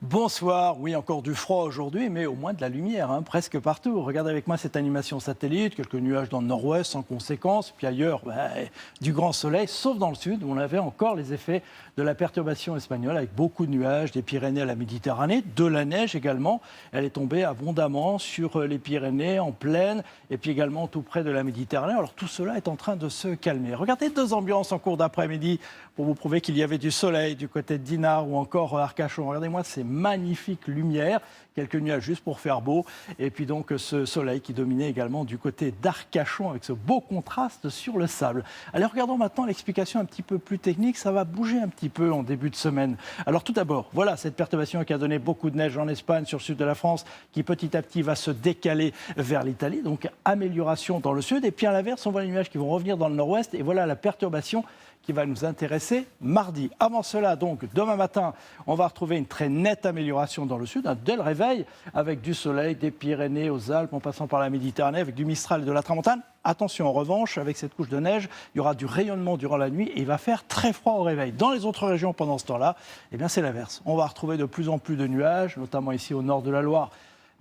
Bonsoir, oui encore du froid aujourd'hui, mais au moins de la lumière, presque partout. Regardez avec moi cette animation satellite, quelques nuages dans le nord-ouest sans conséquence, puis ailleurs du grand soleil, sauf dans le sud où on avait encore les effets de la perturbation espagnole avec beaucoup de nuages, des Pyrénées à la Méditerranée, de la neige également. Elle est tombée abondamment sur les Pyrénées en plaine et puis également tout près de la Méditerranée. Alors tout cela est en train de se calmer. Regardez deux ambiances en cours d'après-midi pour vous prouver qu'il y avait du soleil du côté de Dinard ou encore Arcachon. Regardez-moi ces magnifiques lumières, quelques nuages juste pour faire beau. Et puis donc ce soleil qui dominait également du côté d'Arcachon avec ce beau contraste sur le sable. Allez, regardons maintenant l'explication un petit peu plus technique. Ça va bouger un petit peu en début de semaine. Alors tout d'abord, voilà cette perturbation qui a donné beaucoup de neige en Espagne, sur le sud de la France, qui petit à petit va se décaler vers l'Italie. Donc amélioration dans le sud. Et puis à l'inverse, on voit les nuages qui vont revenir dans le nord-ouest. Et voilà la perturbation qui va nous intéresser mardi. Avant cela, donc, demain matin, on va retrouver une très nette amélioration dans le sud, dès le réveil, avec du soleil des Pyrénées aux Alpes, en passant par la Méditerranée, avec du Mistral et de la Tramontane. Attention, en revanche, avec cette couche de neige, il y aura du rayonnement durant la nuit et il va faire très froid au réveil. Dans les autres régions, pendant ce temps-là, eh bien, c'est l'inverse. On va retrouver de plus en plus de nuages, notamment ici au nord de la Loire.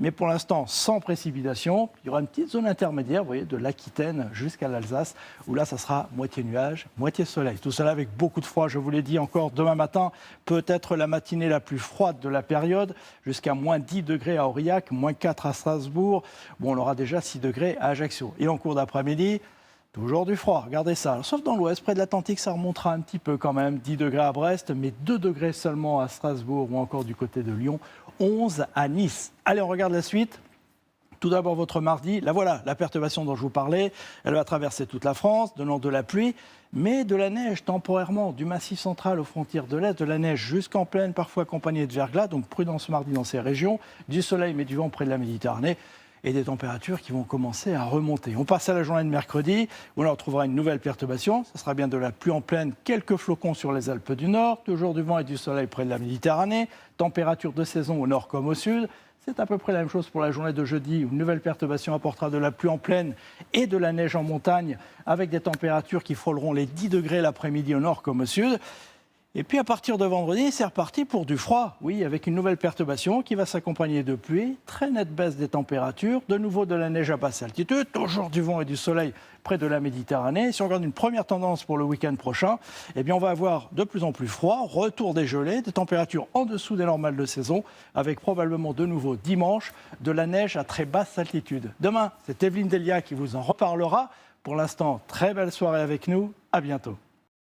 Mais pour l'instant, sans précipitation. Il y aura une petite zone intermédiaire, vous voyez, de l'Aquitaine jusqu'à l'Alsace, où là, ça sera moitié nuage, moitié soleil. Tout cela avec beaucoup de froid, je vous l'ai dit encore, demain matin, peut-être la matinée la plus froide de la période, jusqu'à moins 10 degrés à Aurillac, moins 4 à Strasbourg. Bon, on aura déjà 6 degrés à Ajaccio. Et en cours d'après-midi, toujours du froid, regardez ça. Alors, sauf dans l'ouest, près de l'Atlantique, ça remontera un petit peu quand même. 10 degrés à Brest, mais 2 degrés seulement à Strasbourg ou encore du côté de Lyon. 11 à Nice. Allez, on regarde la suite. Tout d'abord, votre mardi, là voilà, la perturbation dont je vous parlais, elle va traverser toute la France, donnant de la pluie, mais de la neige temporairement, du Massif central aux frontières de l'Est, de la neige jusqu'en plaine, parfois accompagnée de verglas, donc prudence mardi dans ces régions, du soleil mais du vent près de la Méditerranée, et des températures qui vont commencer à remonter. On passe à la journée de mercredi, où on retrouvera une nouvelle perturbation. Ce sera bien de la pluie en plaine, quelques flocons sur les Alpes du Nord, toujours du vent et du soleil près de la Méditerranée, température de saison au nord comme au sud. C'est à peu près la même chose pour la journée de jeudi, où une nouvelle perturbation apportera de la pluie en plaine et de la neige en montagne, avec des températures qui frôleront les 10 degrés l'après-midi au nord comme au sud. Et puis à partir de vendredi, c'est reparti pour du froid, oui, avec une nouvelle perturbation qui va s'accompagner de pluie, très nette baisse des températures, de nouveau de la neige à basse altitude, toujours du vent et du soleil près de la Méditerranée. Si on regarde une première tendance pour le week-end prochain, eh bien on va avoir de plus en plus froid, retour des gelées, des températures en dessous des normales de saison, avec probablement de nouveau dimanche de la neige à très basse altitude. Demain, c'est Evelyne Delia qui vous en reparlera. Pour l'instant, très belle soirée avec nous, à bientôt.